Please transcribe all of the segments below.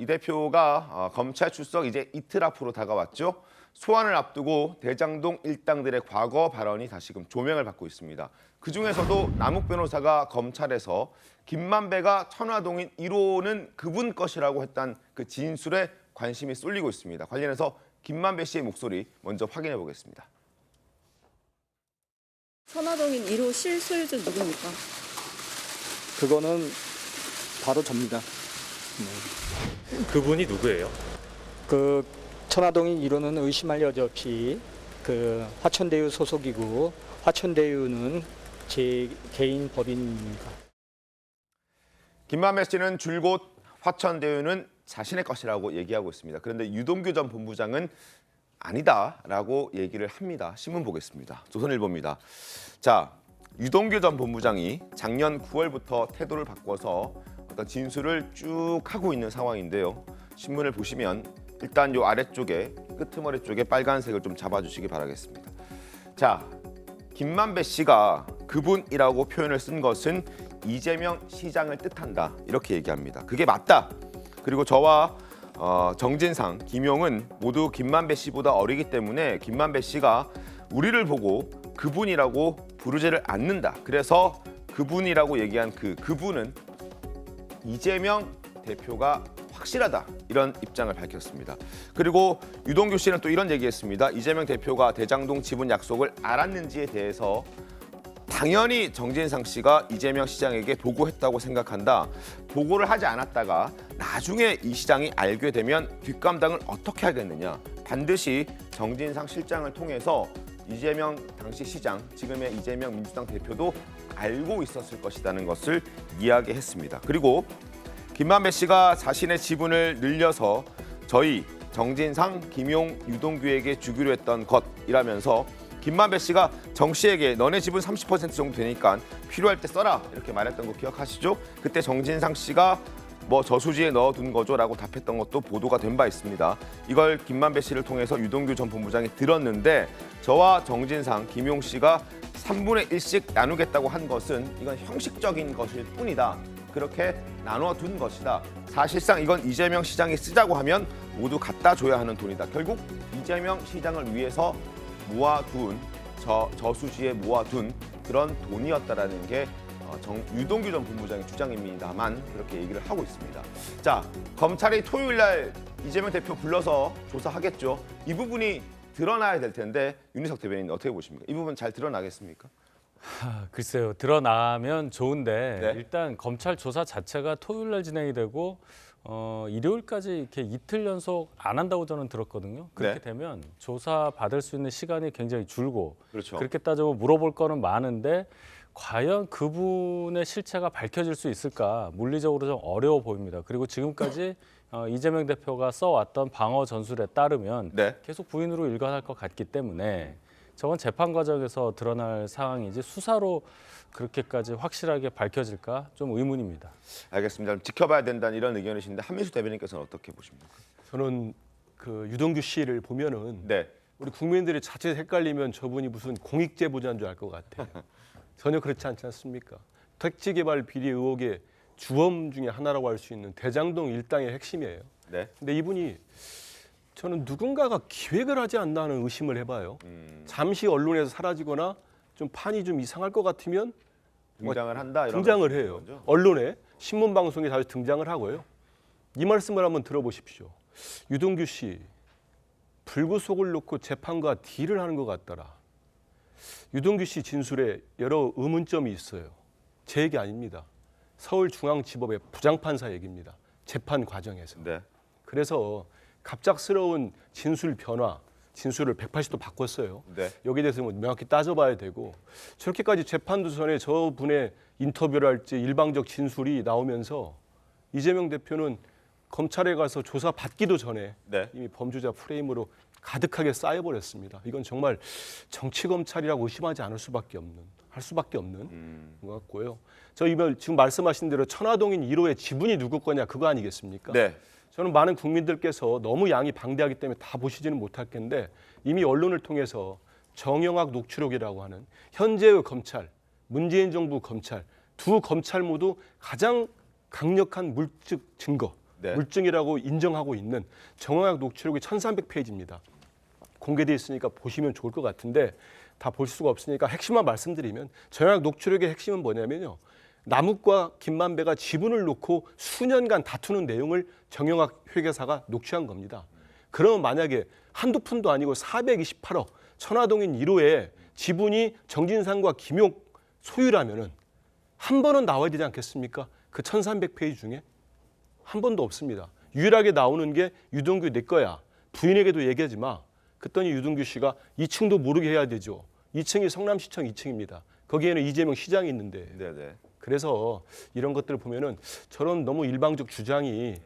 이 대표가 검찰 출석 이제 이틀 앞으로 다가왔죠. 소환을 앞두고 대장동 일당들의 과거 발언이 다시금 조명을 받고 있습니다. 그중에서도 남욱 변호사가 검찰에서 김만배가 천화동인 1호는 그분 것이라고 했던 그 진술에 관심이 쏠리고 있습니다. 관련해서 김만배 씨의 목소리 먼저 확인해 보겠습니다. 천화동인 1호 실소유주 누굽니까? 그거는 바로 접니다. 그분이 누구예요? 그 천화동인 1호는 의심할 여지 없이 그 화천대유 소속이고 화천대유는 제 개인 법인입니다. 김만배 씨는 줄곧 화천대유는 자신의 것이라고 얘기하고 있습니다. 그런데 유동규 전 본부장은 아니다라고 얘기를 합니다. 신문 보겠습니다. 조선일보입니다. 자, 유동규 전 본부장이 작년 9월부터 태도를 바꿔서 어떤 진술을 쭉 하고 있는 상황인데요. 신문을 보시면 일단 요 아래쪽에 끄트머리 쪽에 빨간색을 좀 잡아주시기 바라겠습니다. 자, 김만배 씨가 그분이라고 표현을 쓴 것은 이재명 시장을 뜻한다 이렇게 얘기합니다. 그게 맞다. 그리고 저와 정진상, 김용은 모두 김만배 씨보다 어리기 때문에 김만배 씨가 우리를 보고 그분이라고 부르지를 않는다. 그래서 그분이라고 얘기한 그분은 이재명 대표가 확실하다. 이런 입장을 밝혔습니다. 그리고 유동규 씨는 또 이런 얘기했습니다. 이재명 대표가 대장동 지분 약속을 알았는지에 대해서 당연히 정진상 씨가 이재명 시장에게 보고했다고 생각한다. 보고를 하지 않았다가 나중에 이 시장이 알게 되면 뒷감당을 어떻게 하겠느냐. 반드시 정진상 실장을 통해서 이재명 당시 시장, 지금의 이재명 민주당 대표도 알고 있었을 것이라는 것을 이야기했습니다. 그리고 김만배 씨가 자신의 지분을 늘려서 저희 정진상, 김용, 유동규에게 주기로 했던 것이라면서 김만배 씨가 정 씨에게 너네 지분 30% 정도 되니까 필요할 때 써라 이렇게 말했던 거 기억하시죠? 그때 정진상 씨가 뭐 저수지에 넣어둔 거죠라고 답했던 것도 보도가 된 바 있습니다. 이걸 김만배 씨를 통해서 유동규 전 본부장이 들었는데 저와 정진상, 김용 씨가 3분의 1씩 나누겠다고 한 것은 이건 형식적인 것일 뿐이다. 그렇게 나눠둔 것이다. 사실상 이건 이재명 시장이 쓰자고 하면 모두 갖다 줘야 하는 돈이다. 결국 이재명 시장을 위해서 모아둔 저수지에 모아둔 그런 돈이었다라는 게 유동규 전 본부장의 주장입니다만 그렇게 얘기를 하고 있습니다. 자, 검찰이 토요일 날 이재명 대표 불러서 조사하겠죠. 이 부분이 드러나야 될 텐데 윤희석 대변인 어떻게 보십니까? 이 부분 잘 드러나겠습니까? 글쎄요. 드러나면 좋은데 네. 일단 검찰 조사 자체가 토요일 날 진행이 되고 일요일까지 이렇게 이틀 연속 안 한다고 저는 들었거든요. 그렇게 네. 되면 조사 받을 수 있는 시간이 굉장히 줄고 그렇죠. 그렇게 따지면 물어볼 거는 많은데 과연 그분의 실체가 밝혀질 수 있을까 물리적으로 좀 어려워 보입니다. 그리고 지금까지 이재명 대표가 써왔던 방어 전술에 따르면 네. 계속 부인으로 일관할 것 같기 때문에 저건 재판 과정에서 드러날 상황이지 수사로 그렇게까지 확실하게 밝혀질까 좀 의문입니다. 알겠습니다. 좀 지켜봐야 된다는 이런 의견이신데 한민수 대변인께서는 어떻게 보십니까? 저는 그 유동규 씨를 보면은 네. 우리 국민들이 자칫 헷갈리면 저분이 무슨 공익제보자인 줄 알 것 같아요. 전혀 그렇지 않지 않습니까? 택지개발 비리 의혹의 주범 중에 하나라고 할 수 있는 대장동 일당의 핵심이에요. 네. 근데 이분이 저는 누군가가 기획을 하지 않나 하는 의심을 해봐요. 잠시 언론에서 사라지거나 좀 판이 좀 이상할 것 같으면 등장을 한다 이런 등장을 해요. 거죠? 언론에 신문 방송에 자주 등장을 하고요. 이 말씀을 한번 들어보십시오. 유동규 씨 불구속을 놓고 재판과 딜을 하는 것 같더라. 유동규 씨 진술에 여러 의문점이 있어요. 제 얘기 아닙니다. 서울중앙지법의 부장판사 얘기입니다. 재판 과정에서. 네. 그래서 갑작스러운 진술 변화, 진술을 180도 바꿨어요. 네. 여기에 대해서 뭐 명확히 따져봐야 되고 저렇게까지 재판도 전에 저분의 인터뷰를 할지 일방적 진술이 나오면서 이재명 대표는 검찰에 가서 조사 받기도 전에 네. 이미 범죄자 프레임으로 가득하게 쌓여버렸습니다. 이건 정말 정치 검찰이라고 의심하지 않을 수밖에 없는, 할 수밖에 없는 것 같고요. 저 이번 지금 말씀하신 대로 천화동인 1호의 지분이 누구 거냐 그거 아니겠습니까? 네. 저는 많은 국민들께서 너무 양이 방대하기 때문에 다 보시지는 못할 텐데 이미 언론을 통해서 정영학 녹취록이라고 하는 현재의 검찰, 문재인 정부 검찰 두 검찰 모두 가장 강력한 물적 증거, 네. 물증이라고 인정하고 있는 정황학 녹취록이 1300페이지입니다. 공개되어 있으니까 보시면 좋을 것 같은데 다 볼 수가 없으니까 핵심만 말씀드리면 정황학 녹취록의 핵심은 뭐냐면요. 남욱과 김만배가 지분을 놓고 수년간 다투는 내용을 정영학 회계사가 녹취한 겁니다. 그러면 만약에 한두 푼도 아니고 428억 천화동인 1호에 지분이 정진상과 김용 소유라면은 한 번은 나와야 되지 않겠습니까? 그 1300페이지 중에 한 번도 없습니다. 유일하게 나오는 게 유동규 내 거야. 부인에게도 얘기하지 마. 그랬더니 유동규 씨가 2층도 모르게 해야 되죠. 2층이 성남시청 2층입니다. 거기에는 이재명 시장이 있는데. 네네. 그래서 이런 것들을 보면은 저런 너무 일방적 주장이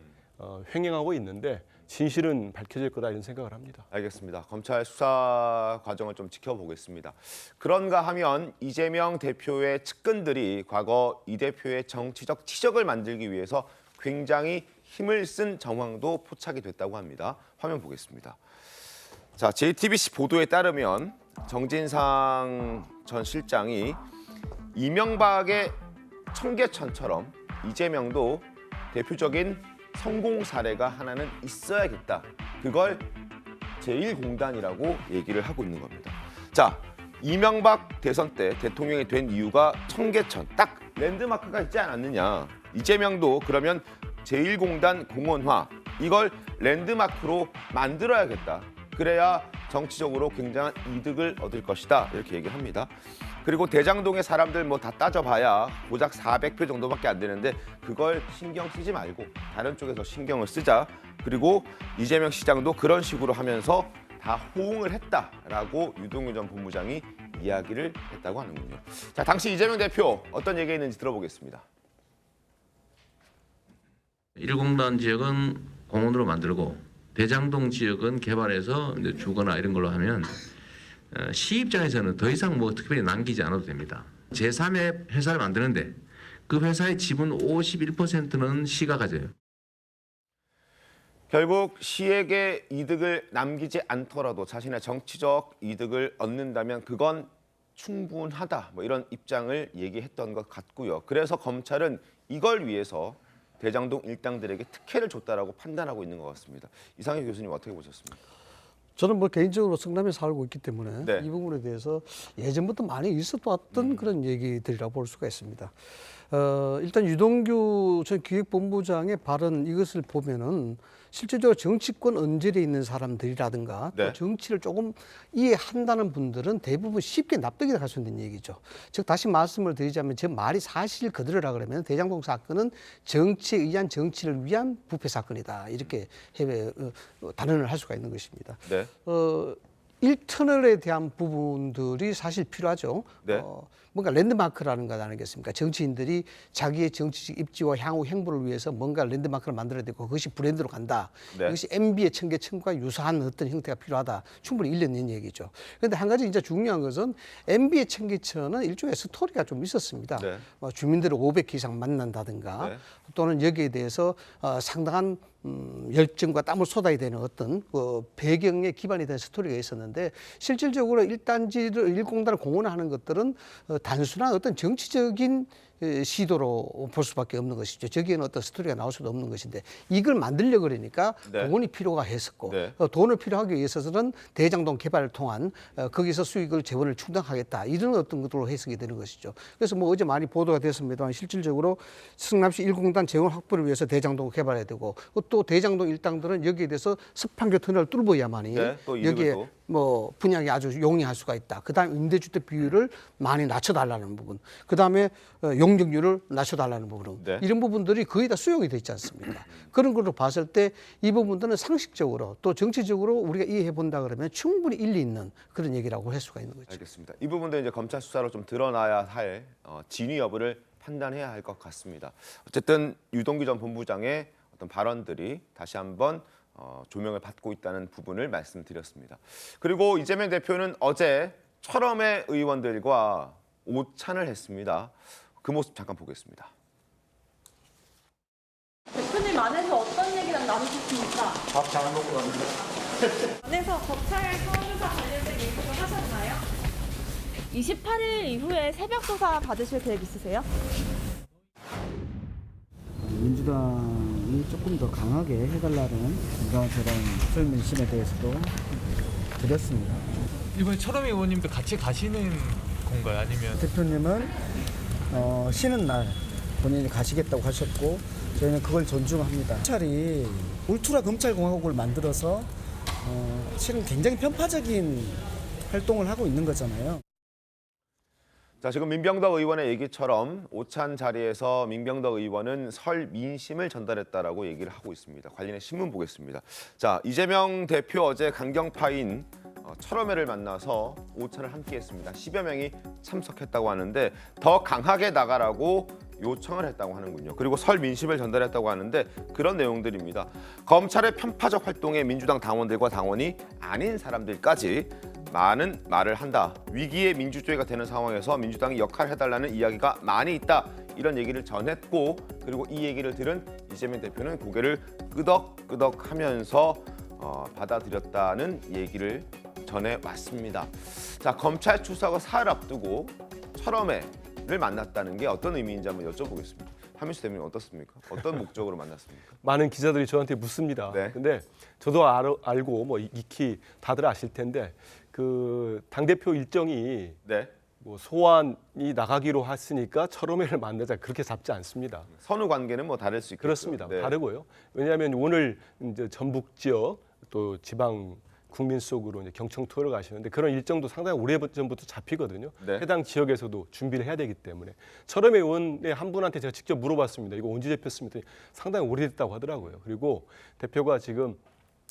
횡행하고 있는데 진실은 밝혀질 거다 이런 생각을 합니다. 알겠습니다. 검찰 수사 과정을 좀 지켜보겠습니다. 그런가 하면 이재명 대표의 측근들이 과거 이 대표의 정치적 치적을 만들기 위해서 굉장히 힘을 쓴 정황도 포착이 됐다고 합니다. 화면 보겠습니다. 자, JTBC 보도에 따르면 정진상 전 실장이 이명박의 청계천처럼 이재명도 대표적인 성공 사례가 하나는 있어야겠다. 그걸 제1공단이라고 얘기를 하고 있는 겁니다. 자, 이명박 대선 때 대통령이 된 이유가 청계천, 딱 랜드마크가 있지 않았느냐. 이재명도 그러면 제1공단 공원화, 이걸 랜드마크로 만들어야겠다. 그래야 정치적으로 굉장한 이득을 얻을 것이다. 이렇게 얘기를 합니다. 그리고 대장동의 사람들 뭐 다 따져봐야 고작 400표 정도밖에 안 되는데 그걸 신경 쓰지 말고 다른 쪽에서 신경을 쓰자. 그리고 이재명 시장도 그런 식으로 하면서 다 호응을 했다라고 유동규 전 본부장이 이야기를 했다고 하는군요. 자, 당시 이재명 대표 어떤 얘기가 있는지 들어보겠습니다. 1공단 지역은 공원으로 만들고 대장동 지역은 개발해서 이제 주거나 이런 걸로 하면 시 입장에서는 더 이상 뭐 특별히 남기지 않아도 됩니다. 제3의 회사를 만드는데 그 회사의 지분 51%는 시가 가져요. 결국 시에게 이득을 남기지 않더라도 자신의 정치적 이득을 얻는다면 그건 충분하다. 뭐 이런 입장을 얘기했던 것 같고요. 그래서 검찰은 이걸 위해서 대장동 일당들에게 특혜를 줬다라고 판단하고 있는 것 같습니다. 이상희 교수님 어떻게 보셨습니까? 저는 뭐 개인적으로 성남에 살고 있기 때문에 네. 이 부분에 대해서 예전부터 많이 있었던 그런 얘기들이라고 볼 수가 있습니다. 일단 유동규 전 기획본부장의 발언 이것을 보면은 실제적으로 정치권 언저리에 있는 사람들이라든가 네. 또 정치를 조금 이해한다는 분들은 대부분 쉽게 납득이 갈 수 있는 얘기죠. 즉 다시 말씀을 드리자면 제 말이 사실 그대로라 그러면 대장동 사건은 정치에 의한 정치를 위한 부패 사건이다. 이렇게 해외 단언을 할 수가 있는 것입니다. 네. 1터널에 대한 부분들이 사실 필요하죠. 네. 뭔가 랜드마크라는 것 아니겠습니까? 정치인들이 자기의 정치적 입지와 향후 행보를 위해서 뭔가 랜드마크를 만들어야 되고 그것이 브랜드로 간다. 네. 이것이 MB의 청계천과 유사한 어떤 형태가 필요하다. 충분히 일리는 얘기죠. 그런데 한 가지 진짜 중요한 것은 MB의 청계천은 일종의 스토리가 좀 있었습니다. 네. 주민들을 500개 이상 만난다든가 네. 또는 여기에 대해서 상당한 열정과 땀을 쏟아야 되는 어떤 배경에 기반이 된 스토리가 있었는데 실질적으로 1단지를 1공단을 공헌하는 것들은 단순한 어떤 정치적인 시도로 볼 수밖에 없는 것이죠. 저기에는 어떤 스토리가 나올 수도 없는 것인데 이걸 만들려고 그러니까 네. 돈이 필요가 했었고 네. 돈을 필요하기 위해서는 대장동 개발을 통한 거기서 수익을 재원을 충당하겠다 이런 어떤 것으로 해석이 되는 것이죠. 그래서 뭐 어제 많이 보도가 됐습니다만 실질적으로 성남시 1공단 재원 확보를 위해서 대장동을 개발해야 되고 또 대장동 일당들은 여기에 대해서 서판교 터널을 뚫어야만이 네, 또 이득을 여기에 또. 뭐 분양이 아주 용이할 수가 있다. 그다음에 임대주택 비율을 많이 낮춰달라는 부분. 그다음에 용적률을 낮춰달라는 부분. 네. 이런 부분들이 거의 다 수용이 돼 있지 않습니까? 그런 걸로 봤을 때 이 부분들은 상식적으로 또 정치적으로 우리가 이해해 본다 그러면 충분히 일리 있는 그런 얘기라고 할 수가 있는 거죠. 알겠습니다. 이 부분도 이제 검찰 수사로 좀 드러나야 할 진위 여부를 판단해야 할 것 같습니다. 어쨌든 유동규 전 본부장의 어떤 발언들이 다시 한번 조명을 받고 있다는 부분을 말씀드렸습니다. 그리고 이재명 대표는 어제 철험의 의원들과 오찬을 했습니다. 그 모습 잠깐 보겠습니다. 대표님 안에서 어떤 얘기랑 나누셨습니까? 밥 잘 먹고 갑니다. 안에서 검찰 수사 관련된 얘기도 하셨나요? 28일 이후에 새벽 조사 받으실 계획 있으세요? 민주당이 조금 더 강하게 해달라는 그런 설문심에 대해서도 드렸습니다. 이번에 철험희 의원님도 같이 가시는 건가요? 아니면 대표님은 쉬는 날 본인이 가시겠다고 하셨고 저희는 그걸 존중합니다. 검찰이 울트라 검찰공화국을 만들어서 실은 굉장히 편파적인 활동을 하고 있는 거잖아요. 자, 지금 민병덕 의원의 얘기처럼 오찬 자리에서 민병덕 의원은 설 민심을 전달했다라고 얘기를 하고 있습니다. 관련해 신문 보겠습니다. 자, 이재명 대표 어제 강경파인 철험회를 만나서 오찬을 함께했습니다. 10여 명이 참석했다고 하는데 더 강하게 나가라고 요청을 했다고 하는군요. 그리고 설 민심을 전달했다고 하는데 그런 내용들입니다. 검찰의 편파적 활동에 민주당 당원들과 당원이 아닌 사람들까지 많은 말을 한다. 위기의 민주주의가 되는 상황에서 민주당이 역할을 해달라는 이야기가 많이 있다. 이런 얘기를 전했고 그리고 이 얘기를 들은 이재명 대표는 고개를 끄덕끄덕하면서 받아들였다는 얘기를 전해왔습니다. 자, 검찰 출석을 사흘 앞두고 철험회를 만났다는 게 어떤 의미인지 한번 여쭤보겠습니다. 하민수 대변인 어떻습니까? 어떤 목적으로 만났습니까? 많은 기자들이 저한테 묻습니다. 네. 근데 저도 알고 뭐 익히 다들 아실 텐데 그 당대표 일정이 네. 뭐 소환이 나가기로 했으니까 철험회를 만나자 그렇게 잡지 않습니다. 선후 관계는 뭐 다를 수 있겠죠. 그렇습니다. 네. 다르고요. 왜냐하면 오늘 이제 전북 지역 또 지방 국민 속으로 이제 경청 투어를 가시는데 그런 일정도 상당히 오래전부터 잡히거든요. 네. 해당 지역에서도 준비를 해야 되기 때문에 철험회 의원의 한 분한테 제가 직접 물어봤습니다. 이거 언제 잡혔습니까? 상당히 오래됐다고 하더라고요. 그리고 대표가 지금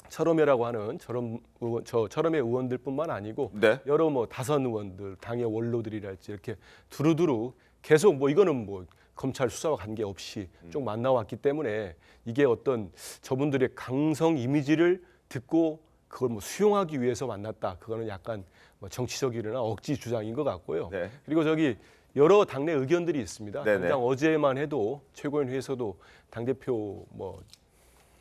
철험회라고 하는 철험회 의원들뿐만 아니고 네. 여러 뭐 다선 의원들, 당의 원로들이랄지 이렇게 두루두루 계속 뭐 이거는 뭐 검찰 수사와 관계없이 쭉 만나왔기 때문에 이게 어떤 저분들의 강성 이미지를 듣고 그걸 뭐 수용하기 위해서 만났다. 그거는 약간 뭐 정치적이거나 억지 주장인 것 같고요. 네. 그리고 저기 여러 당내 의견들이 있습니다. 네네. 당장 어제만 해도 최고위원회에서도 당대표 뭐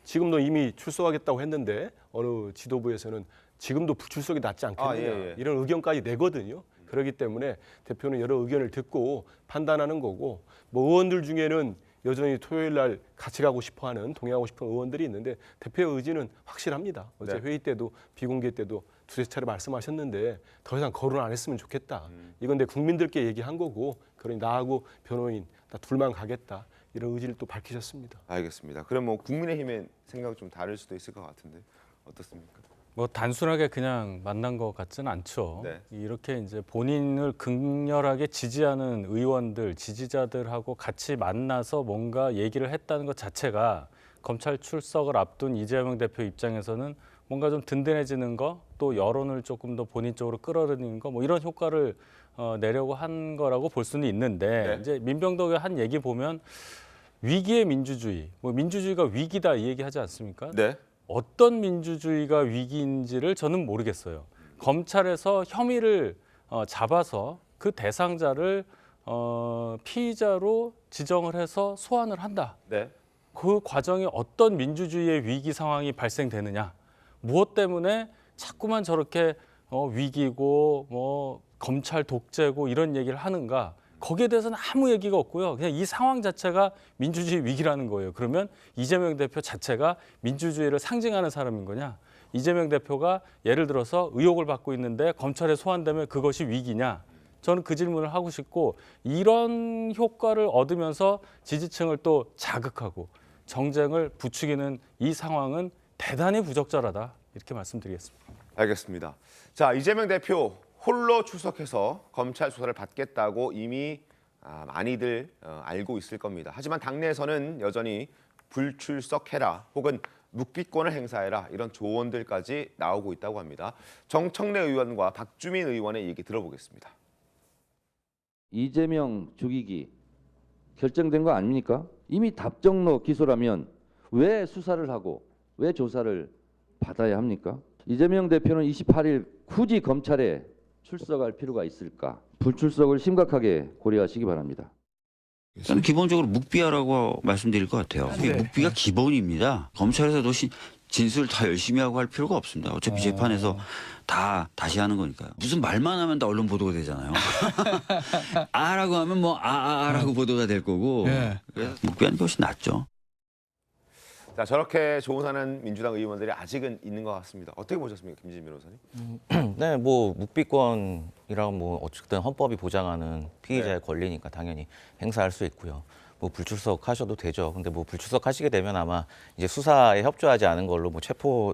지금도 이미 출석하겠다고 했는데 어느 지도부에서는 지금도 불출석이 낫지 않겠느냐 예. 이런 의견까지 내거든요. 그렇기 때문에 대표는 여러 의견을 듣고 판단하는 거고 뭐 의원들 중에는 여전히 토요일 날 같이 가고 싶어하는 동행하고 싶은 의원들이 있는데 대표의 의지는 확실합니다. 어제 네. 회의 때도 비공개 때도 두세 차례 말씀하셨는데 더 이상 거론 안 했으면 좋겠다. 이건 내 국민들께 얘기한 거고 그러니 나하고 변호인 나 둘만 가겠다. 이런 의지를 또 밝히셨습니다. 알겠습니다. 그럼 뭐 국민의힘의 생각이 좀 다를 수도 있을 것 같은데 어떻습니까? 뭐 단순하게 그냥 만난 것 같지는 않죠. 네. 이렇게 이제 본인을 극렬하게 지지하는 의원들, 지지자들하고 같이 만나서 뭔가 얘기를 했다는 것 자체가 검찰 출석을 앞둔 이재명 대표 입장에서는 뭔가 좀 든든해지는 거, 또 여론을 조금 더 본인 쪽으로 끌어들이는 거, 뭐 이런 효과를 내려고 한 거라고 볼 수는 있는데 네. 이제 민병덕의 한 얘기 보면 위기의 민주주의, 뭐 민주주의가 위기다 이 얘기하지 않습니까? 네. 어떤 민주주의가 위기인지를 저는 모르겠어요. 검찰에서 혐의를 잡아서 그 대상자를 피의자로 지정을 해서 소환을 한다. 네. 그 과정이 어떤 민주주의의 위기 상황이 발생되느냐. 무엇 때문에 자꾸만 저렇게 위기고 뭐 검찰 독재고 이런 얘기를 하는가. 거기에 대해서는 아무 얘기가 없고요. 그냥 이 상황 자체가 민주주의 위기라는 거예요. 그러면 이재명 대표 자체가 민주주의를 상징하는 사람인 거냐? 이재명 대표가 예를 들어서 의혹을 받고 있는데 검찰에 소환되면 그것이 위기냐? 저는 그 질문을 하고 싶고 이런 효과를 얻으면서 지지층을 또 자극하고 정쟁을 부추기는 이 상황은 대단히 부적절하다. 이렇게 말씀드리겠습니다. 알겠습니다. 자, 이재명 대표 홀로 출석해서 검찰 수사를 받겠다고 이미 많이들 알고 있을 겁니다. 하지만 당내에서는 여전히 불출석해라 혹은 묵비권을 행사해라 이런 조언들까지 나오고 있다고 합니다. 정청래 의원과 박주민 의원의 얘기 들어보겠습니다. 이재명 죽이기 결정된 거 아닙니까? 이미 답정로 기소라면 왜 수사를 하고 왜 조사를 받아야 합니까? 이재명 대표는 28일 굳이 검찰에 출석할 필요가 있을까? 불출석을 심각하게 고려하시기 바랍니다. 저는 기본적으로 묵비하라고 말씀드릴 것 같아요. 묵비가 기본입니다. 검찰에서도 진술 다 열심히 하고 할 필요가 없습니다. 어차피 재판에서 다시 하는 거니까요. 무슨 말만 하면 다 언론 보도가 되잖아요. 아라고 하면 뭐 아라고 보도가 될 거고. 그래서 묵비하는 게 훨씬 낫죠. 자, 저렇게 조은하는 민주당 의원들이 아직은 있는 것 같습니다. 어떻게 보셨습니까, 김진진 변호사님? 네, 뭐 묵비권이랑 뭐 어쨌든 헌법이 보장하는 피의자의 네. 권리니까 당연히 행사할 수 있고요. 뭐 불출석하셔도 되죠. 근데 뭐 불출석하시게 되면 아마 이제 수사에 협조하지 않은 걸로 뭐 체포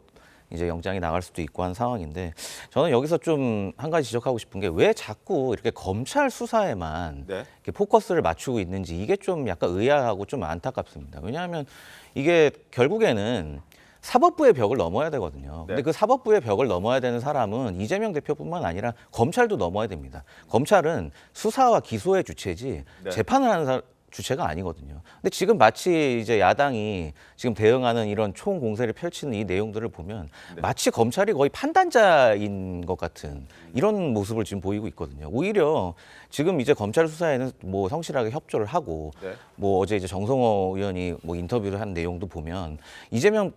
이제 영장이 나갈 수도 있고 한 상황인데 저는 여기서 좀 한 가지 지적하고 싶은 게 왜 자꾸 이렇게 검찰 수사에만 네. 이렇게 포커스를 맞추고 있는지 이게 좀 약간 의아하고 좀 안타깝습니다. 왜냐하면 이게 결국에는 사법부의 벽을 넘어야 되거든요. 근데 네. 그 사법부의 벽을 넘어야 되는 사람은 이재명 대표뿐만 아니라 검찰도 넘어야 됩니다. 검찰은 수사와 기소의 주체지 네. 재판을 하는 주체가 아니거든요. 근데 지금 마치 이제 야당이 지금 대응하는 이런 총공세를 펼치는 이 내용들을 보면 네. 마치 검찰이 거의 판단자인 것 같은 이런 모습을 지금 보이고 있거든요. 오히려 지금 이제 검찰 수사에는 뭐 성실하게 협조를 하고 네. 뭐 어제 이제 정성호 의원이 뭐 인터뷰를 한 내용도 보면 이재명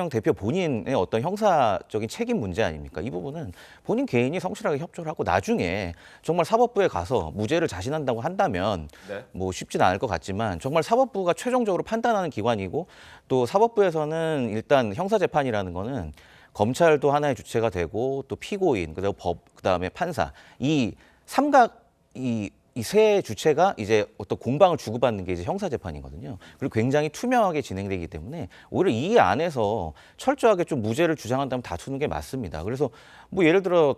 대표 본인의 어떤 형사적인 책임 문제 아닙니까? 이 부분은 본인 개인이 성실하게 협조를 하고 나중에 정말 사법부에 가서 무죄를 자신한다고 한다면 네. 뭐 쉽진 않을 것 같지만 정말 사법부가 최종적으로 판단하는 기관이고 또 사법부에서는 일단 형사재판이라는 거는 검찰도 하나의 주체가 되고 또 피고인 그리고 법 그다음에 판사 이 삼각 이 세 주체가 이제 어떤 공방을 주고받는 게 이제 형사재판이거든요. 그리고 굉장히 투명하게 진행되기 때문에 오히려 이 안에서 철저하게 좀 무죄를 주장한다면 다투는 게 맞습니다. 그래서 뭐 예를 들어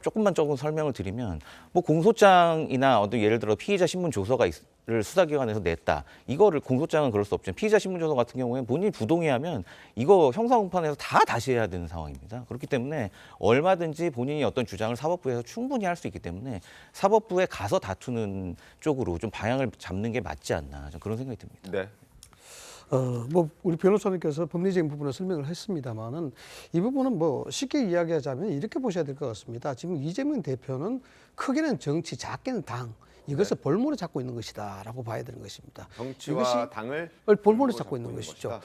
조금 설명을 드리면 뭐 공소장이나 어떤 예를 들어 피의자 신문 조서가 를 수사기관에서 냈다. 이거를 공소장은 그럴 수 없지만 피의자 신문 조서 같은 경우에 본인이 부동의하면 이거 형사공판에서 다시 해야 되는 상황입니다. 그렇기 때문에 얼마든지 본인이 어떤 주장을 사법부에서 충분히 할 수 있기 때문에 사법부에 가서 다투는 쪽으로 좀 방향을 잡는 게 맞지 않나 좀 그런 생각이 듭니다. 네. 뭐 우리 변호사님께서 법리적인 부분을 설명을 했습니다만은 이 부분은 뭐 쉽게 이야기하자면 이렇게 보셔야 될 것 같습니다. 지금 이재명 대표는 크게는 정치, 작게는 당. 이것을 볼모로 잡고 있는 것이다라고 봐야 되는 것입니다. 정치와 이것이 당을 볼모로 잡고 있는 것이죠.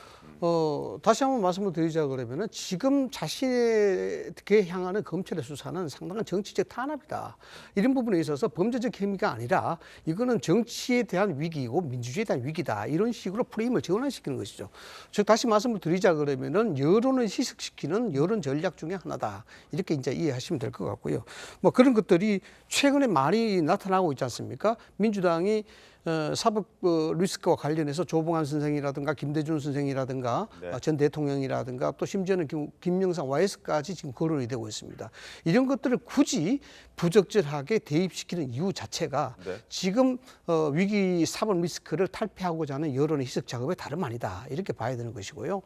다시 한번 말씀을 드리자 그러면은 지금 자신에게 향하는 검찰의 수사는 상당한 정치적 탄압이다. 이런 부분에 있어서 범죄적 혐의가 아니라 이거는 정치에 대한 위기이고 민주주의에 대한 위기다. 이런 식으로 프레임을 전환시키는 것이죠. 즉 다시 말씀을 드리자 그러면은 여론을 희석시키는 여론 전략 중에 하나다. 이렇게 이제 이해하시면 될 것 같고요. 뭐 그런 것들이 최근에 많이 나타나고 있지 않습니까? 민주당이 사법 리스크와 관련해서 조봉환 선생이라든가 김대중 선생이라든가 네. 전 대통령이라든가 또 심지어는 김영삼 YS까지 지금 거론이 되고 있습니다. 이런 것들을 굳이 부적절하게 대입시키는 이유 자체가 네. 지금 위기 사법 리스크를 탈피하고자 하는 여론의 희석 작업의 다름 아니다. 이렇게 봐야 되는 것이고요.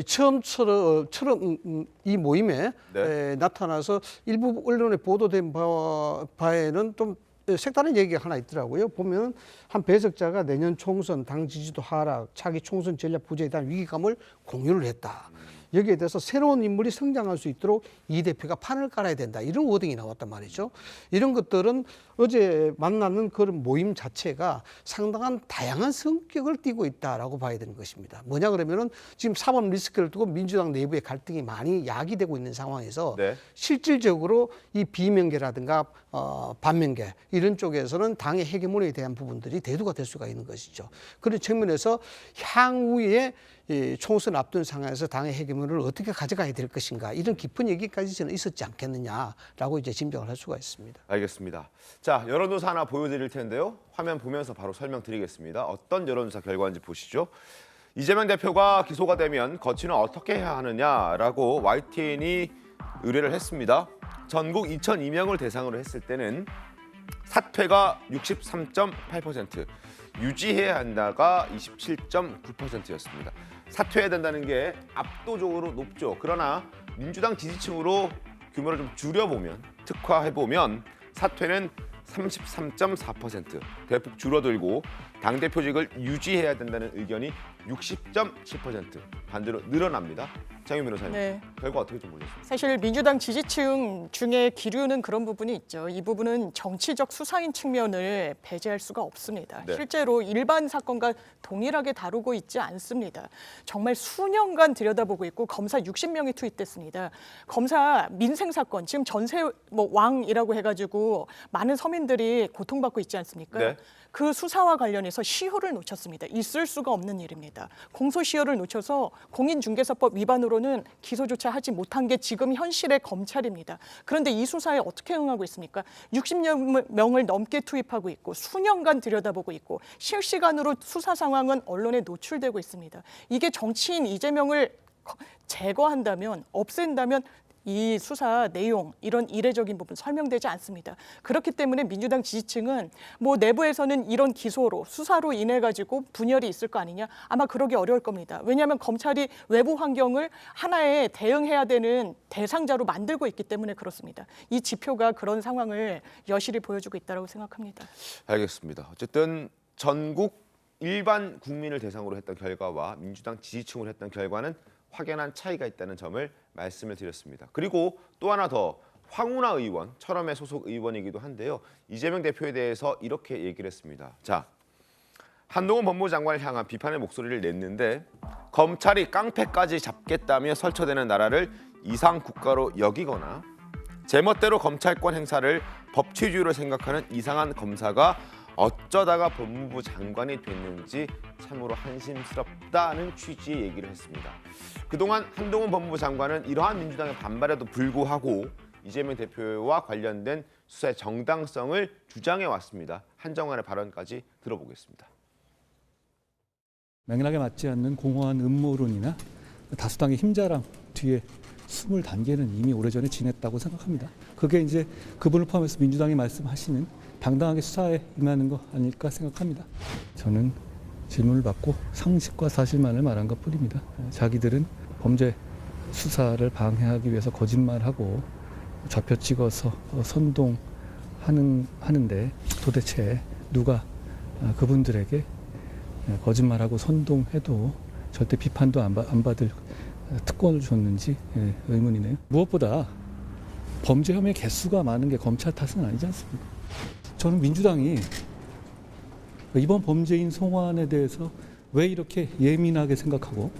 처음처럼 이 모임에 네. 나타나서 일부 언론에 보도된 바에는 좀 색다른 얘기가 하나 있더라고요. 보면 한 배석자가 내년 총선 당 지지도 하락, 차기 총선 전략 부재에 대한 위기감을 공유를 했다. 여기에 대해서 새로운 인물이 성장할 수 있도록 이 대표가 판을 깔아야 된다. 이런 워딩이 나왔단 말이죠. 이런 것들은 어제 만나는 그런 모임 자체가 상당한 다양한 성격을 띠고 있다라고 봐야 되는 것입니다. 뭐냐 그러면은 지금 사법 리스크를 두고 민주당 내부의 갈등이 많이 야기되고 있는 상황에서 네. 실질적으로 이 비명계라든가 반명계 이런 쪽에서는 당의 헤게모니에 대한 부분들이 대두가 될 수가 있는 것이죠. 그런 측면에서 향후에 이 총선 앞둔 상황에서 당의 헤게모니를 어떻게 가져가야 될 것인가 이런 깊은 얘기까지 저는 있었지 않겠느냐라고 이제 짐작을 할 수가 있습니다. 알겠습니다. 자, 여론조사 하나 보여드릴 텐데요. 화면 보면서 바로 설명드리겠습니다. 어떤 여론조사 결과인지 보시죠. 이재명 대표가 기소가 되면 거취는 어떻게 해야 하느냐라고 YTN이 의뢰를 했습니다. 전국 2,002명을 대상으로 했을 때는 사퇴가 63.8%, 유지해야 한다가 27.9%였습니다. 사퇴해야 된다는 게 압도적으로 높죠. 그러나 민주당 지지층으로 규모를 좀 줄여보면, 특화해보면 사퇴는 33.4%, 대폭 줄어들고 당대표직을 유지해야 된다는 의견이 60.7%, 반대로 늘어납니다. 장윤 변호사님, 네. 결과 어떻게 좀 보셨습니까? 사실 민주당 지지층 중에 기류는 그런 부분이 있죠. 이 부분은 정치적 수사인 측면을 배제할 수가 없습니다. 네. 실제로 일반 사건과 동일하게 다루고 있지 않습니다. 정말 수년간 들여다보고 있고 검사 60명이 투입됐습니다. 검사 민생 사건, 지금 전세 왕이라고 해가지고 많은 서민들이 고통받고 있지 않습니까? 네. 그 수사와 관련해서 시효를 놓쳤습니다. 있을 수가 없는 일입니다. 공소시효를 놓쳐서 공인중개사법 위반으로는 기소조차 하지 못한 게 지금 현실의 검찰입니다. 그런데 이 수사에 어떻게 응하고 있습니까? 60명을 넘게 투입하고 있고 수년간 들여다보고 있고 실시간으로 수사 상황은 언론에 노출되고 있습니다. 이게 정치인 이재명을 제거한다면, 없앤다면 이 수사 내용, 이런 이례적인 부분 설명되지 않습니다. 그렇기 때문에 민주당 지지층은 뭐 내부에서는 이런 기소로, 수사로 인해 가지고 분열이 있을 거 아니냐? 아마 그러기 어려울 겁니다. 왜냐하면 검찰이 외부 환경을 하나의 대응해야 되는 대상자로 만들고 있기 때문에 그렇습니다. 이 지표가 그런 상황을 여실히 보여주고 있다고 생각합니다. 알겠습니다. 어쨌든 전국 일반 국민을 대상으로 했던 결과와 민주당 지지층으로 했던 결과는 확연한 차이가 있다는 점을 말씀을 드렸습니다. 그리고 또 하나 더, 황운하 의원, 철험의 소속 의원이기도 한데요. 이재명 대표에 대해서 이렇게 얘기를 했습니다. 자, 한동훈 법무장관을 향한 비판의 목소리를 냈는데 검찰이 깡패까지 잡겠다며 설쳐대는 나라를 이상 국가로 여기거나 제멋대로 검찰권 행사를 법치주의로 생각하는 이상한 검사가 어쩌다가 법무부 장관이 됐는지 참으로 한심스럽다는 취지의 얘기를 했습니다. 그동안 한동훈 법무부 장관은 이러한 민주당의 반발에도 불구하고 이재명 대표와 관련된 수사의 정당성을 주장해 왔습니다. 한정환의 발언까지 들어보겠습니다. 맥락에 맞지 않는 공허한 음모론이나 다수당의 힘자랑 뒤에 숨을 단계는 이미 오래전에 지냈다고 생각합니다. 그게 이제 그분을 포함해서 민주당이 말씀하시는 당당하게 수사에 임하는 거 아닐까 생각합니다. 저는 질문을 받고 상식과 사실만을 말한 것뿐입니다. 자기들은 범죄 수사를 방해하기 위해서 거짓말하고 좌표 찍어서 선동하는데 도대체 누가 그분들에게 거짓말하고 선동해도 절대 비판도 안 받을 특권을 줬는지 의문이네요. 무엇보다 범죄 혐의 개수가 많은 게 검찰 탓은 아니지 않습니까? 저는 민주당이 이번 범죄인 송환에 대해서 왜 이렇게 예민하게 생각하고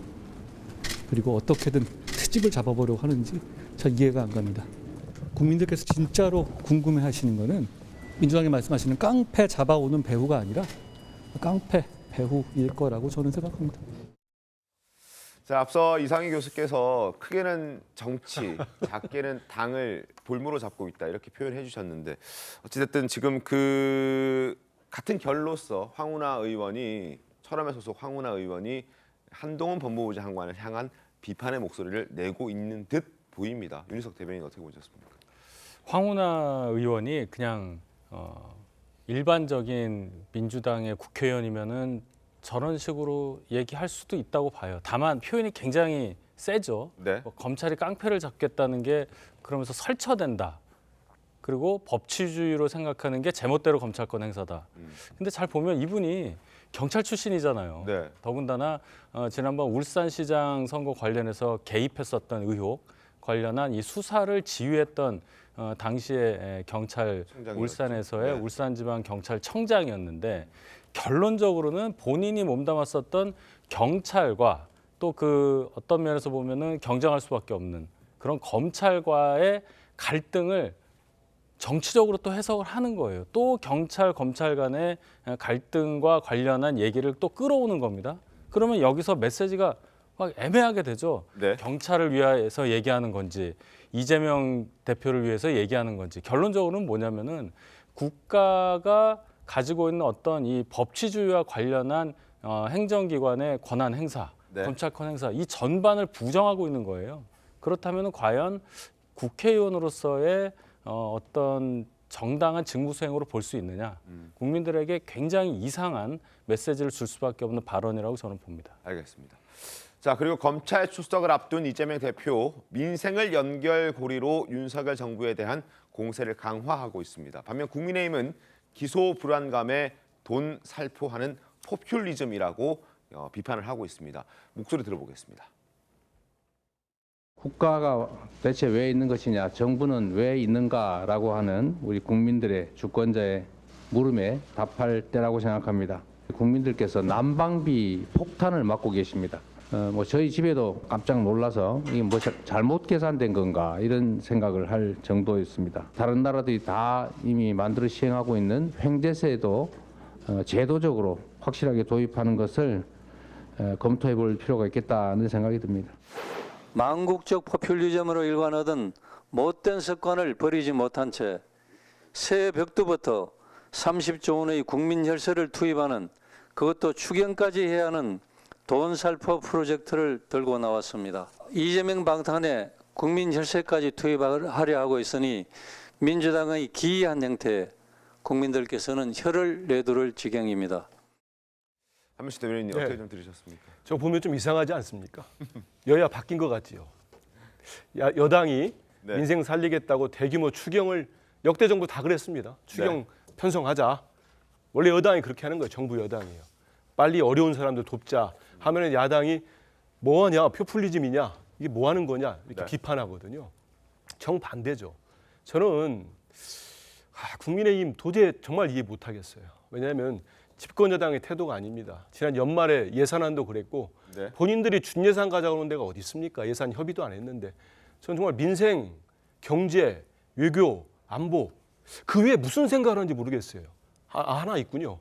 그리고 어떻게든 트집을 잡아보려고 하는지 잘 이해가 안 갑니다. 국민들께서 진짜로 궁금해하시는 거는 민주당이 말씀하시는 깡패 잡아오는 배후가 아니라 깡패 배후일 거라고 저는 생각합니다. 자, 앞서 이상희 교수께서 크게는 정치, 작게는 당을 볼모로 잡고 있다 이렇게 표현해 주셨는데 어찌됐든 지금 그 같은 결로서 황운하 의원이 철험의 소속 황운하 의원이 한동훈 법무부 장관을 향한 비판의 목소리를 내고 있는 듯 보입니다. 윤희석 대변인 어떻게 보셨습니까? 황운하 의원이 그냥 일반적인 민주당의 국회의원이면은 저런 식으로 얘기할 수도 있다고 봐요. 다만 표현이 굉장히 세죠. 네. 검찰이 깡패를 잡겠다는 게 그러면서 설쳐댄다. 그리고 법치주의로 생각하는 게 제멋대로 검찰권 행사다. 근데 잘 보면 이분이 경찰 출신이잖아요. 네. 더군다나 지난번 울산시장 선거 관련해서 개입했었던 의혹 관련한 이 수사를 지휘했던 당시에 경찰 울산에서의 네. 울산지방경찰청장이었는데 결론적으로는 본인이 몸담았었던 경찰과 또 그 어떤 면에서 보면은 경쟁할 수밖에 없는 그런 검찰과의 갈등을 정치적으로 또 해석을 하는 거예요. 또 경찰, 검찰 간의 갈등과 관련한 얘기를 또 끌어오는 겁니다. 그러면 여기서 메시지가 막 애매하게 되죠. 네. 경찰을 위해서 얘기하는 건지 이재명 대표를 위해서 얘기하는 건지 결론적으로는 뭐냐면은 국가가 가지고 있는 어떤 이 법치주의와 관련한 행정기관의 권한 행사, 네. 검찰권 행사 이 전반을 부정하고 있는 거예요. 그렇다면 과연 국회의원으로서의 어떤 정당한 직무 수행으로 볼 수 있느냐? 국민들에게 굉장히 이상한 메시지를 줄 수밖에 없는 발언이라고 저는 봅니다. 알겠습니다. 자, 그리고 검찰 출석을 앞둔 이재명 대표, 민생을 연결고리로 윤석열 정부에 대한 공세를 강화하고 있습니다. 반면 국민의힘은 기소 불안감에 돈 살포하는 포퓰리즘이라고 비판을 하고 있습니다. 목소리 들어보겠습니다. 국가가 대체 왜 있는 것이냐, 정부는 왜 있는가라고 하는 우리 국민들의 주권자의 물음에 답할 때라고 생각합니다. 국민들께서 난방비 폭탄을 맞고 계십니다. 저희 집에도 깜짝 놀라서 이게 잘못 계산된 건가 이런 생각을 할 정도였습니다. 다른 나라들이 다 이미 만들어 시행하고 있는 횡재세도 제도적으로 확실하게 도입하는 것을 검토해 볼 필요가 있겠다는 생각이 듭니다. 망국적 포퓰리즘으로 일관하던 못된 습관을 버리지 못한 채 새해 벽두부터 30조 원의 국민 혈세를 투입하는, 그것도 추경까지 해야 하는 돈 살포 프로젝트를 들고 나왔습니다. 이재명 방탄에 국민 혈세까지 투입하려 하고 있으니 민주당의 기이한 행태에 국민들께서는 혀를 내두를 지경입니다. 한민수 대변인님 어떻게 좀 들으셨습니까? 저 보면 좀 이상하지 않습니까? 여야 바뀐 것 같지요. 여당이 민생 살리겠다고 대규모 추경을, 역대 정부 다 그랬습니다. 추경 편성하자. 원래 여당이 그렇게 하는 거예요. 정부 여당이에요. 빨리 어려운 사람들 돕자 하면은 야당이 뭐하냐, 포퓰리즘이냐, 이게 뭐 하는 거냐 이렇게 비판하거든요. 정반대죠. 저는 국민의힘 도저히 정말 이해 못하겠어요. 왜냐하면 집권 여당의 태도가 아닙니다. 지난 연말에 예산안도 그랬고 본인들이 준예산 가자고 하는 데가 어디 있습니까? 예산 협의도 안 했는데. 저는 정말 민생, 경제, 외교, 안보 그 외에 무슨 생각을 하는지 모르겠어요. 하나 있군요.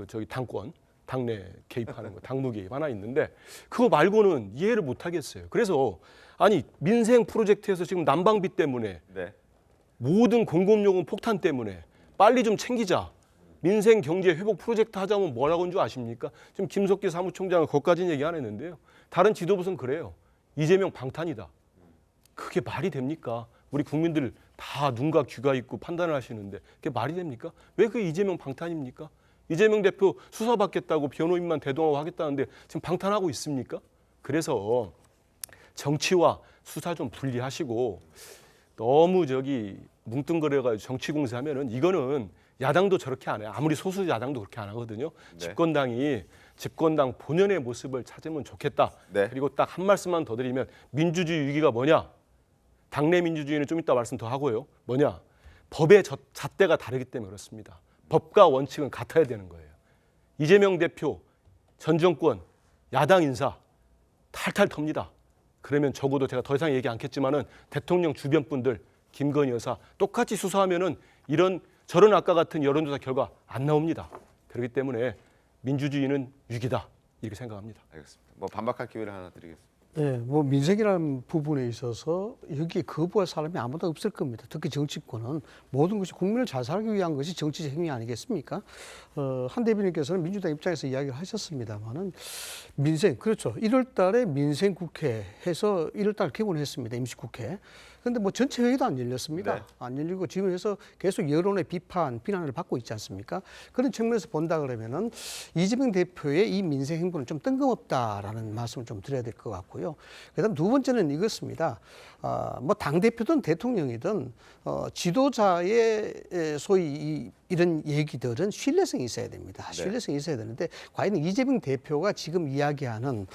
저기 당권, 당내 개입하는 거, 당무 개입 하나 있는데 그거 말고는 이해를 못 하겠어요. 그래서 아니 민생 프로젝트에서 지금 난방비 때문에 모든 공공요금 폭탄 때문에 빨리 좀 챙기자. 민생 경제 회복 프로젝트 하자면 뭐라고 하는 줄 아십니까? 지금 김석기 사무총장은 그것까지는 얘기 안 했는데요. 다른 지도부는 그래요. 이재명 방탄이다. 그게 말이 됩니까? 우리 국민들 다 눈과 귀가 있고 판단을 하시는데 그게 말이 됩니까? 왜 그 이재명 방탄입니까? 이재명 대표 수사받겠다고 변호인만 대동하고 하겠다는데 지금 방탄하고 있습니까? 그래서 정치와 수사 좀 분리하시고 너무 뭉뚱그려가지고 정치 공세하면은 이거는 야당도 저렇게 안 해요. 아무리 소수 야당도 그렇게 안 하거든요. 집권당이 집권당 본연의 모습을 찾으면 좋겠다. 그리고 딱 한 말씀만 더 드리면 민주주의 위기가 뭐냐? 당내 민주주의는 좀 이따 말씀 더 하고요. 뭐냐? 법의 잣대가 다르기 때문에 그렇습니다. 법과 원칙은 같아야 되는 거예요. 이재명 대표, 전 정권, 야당 인사 탈탈 텁니다. 그러면 적어도 제가 더 이상 얘기 않겠지만은 대통령 주변 분들, 김건희 여사 똑같이 수사하면은 저런 아까 같은 여론조사 결과 안 나옵니다. 그렇기 때문에 민주주의는 위기다 이렇게 생각합니다. 알겠습니다. 뭐 반박할 기회를 하나 드리겠습니다. 네, 뭐 민생이라는 부분에 있어서 여기에 거부할 사람이 아무도 없을 겁니다. 특히 정치권은 모든 것이 국민을 잘 살기 위한 것이 정치적 행위 아니겠습니까? 한 대변인께서는 민주당 입장에서 이야기를 하셨습니다만은 민생, 그렇죠. 1월 달에 민생 국회 해서 1월 달 개원했습니다. 임시국회. 그런데 뭐 전체 회의도 안 열렸습니다. 안 열리고 지금 해서 계속 여론의 비난을 받고 있지 않습니까? 그런 측면에서 본다 그러면은 이재명 대표의 이 민생 행보는 좀 뜬금없다라는 말씀을 좀 드려야 될 것 같고요. 그다음 두 번째는 이것입니다. 뭐 당대표든 대통령이든 지도자의 소위 이런 얘기들은 신뢰성이 있어야 됩니다. 신뢰성이 있어야 되는데 과연 이재명 대표가 지금 이야기하는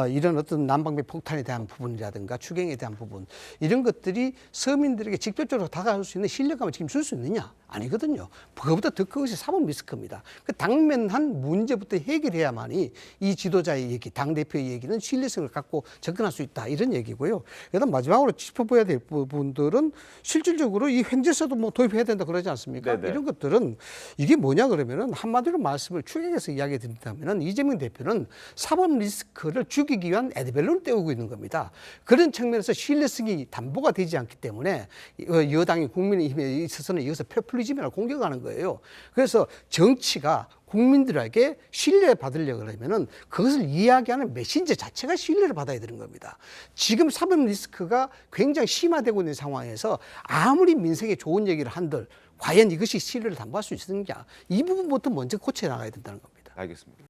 이런 어떤 난방비 폭탄에 대한 부분이라든가 추경에 대한 부분 이런 것들이 서민들에게 직접적으로 다가갈 수 있는 신뢰감을 지금 줄 수 있느냐? 아니거든요. 그것보다 더 큰 것이 사법 리스크입니다. 그 당면한 문제부터 해결해야만이 이 지도자의 얘기, 당대표의 얘기는 신뢰성을 갖고 접근할 수 있다. 이런 얘기고요. 그다음 마지막으로 짚어봐야 될 부분들은 실질적으로 이 횡재세도 뭐 도입해야 된다 그러지 않습니까? 이런 것들은 이게 뭐냐 그러면은 한마디로 말씀을 추격해서 이야기 드린다면은 이재명 대표는 사법 리스크를 죽이기 위한 에드벨론을 떼우고 있는 겁니다. 그런 측면에서 신뢰성이 담보가 되지 않기 때문에 여당이 국민의힘에 있어서는 이것을 포퓰리즘이라고 공격하는 거예요. 그래서 정치가 국민들에게 신뢰받으려고 하면은 그것을 이야기하는 메신저 자체가 신뢰를 받아야 되는 겁니다. 지금 사법 리스크가 굉장히 심화되고 있는 상황에서 아무리 민생에 좋은 얘기를 한들 과연 이것이 신뢰를 담보할 수 있느냐 이 부분부터 먼저 고쳐 나가야 된다는 겁니다. 알겠습니다.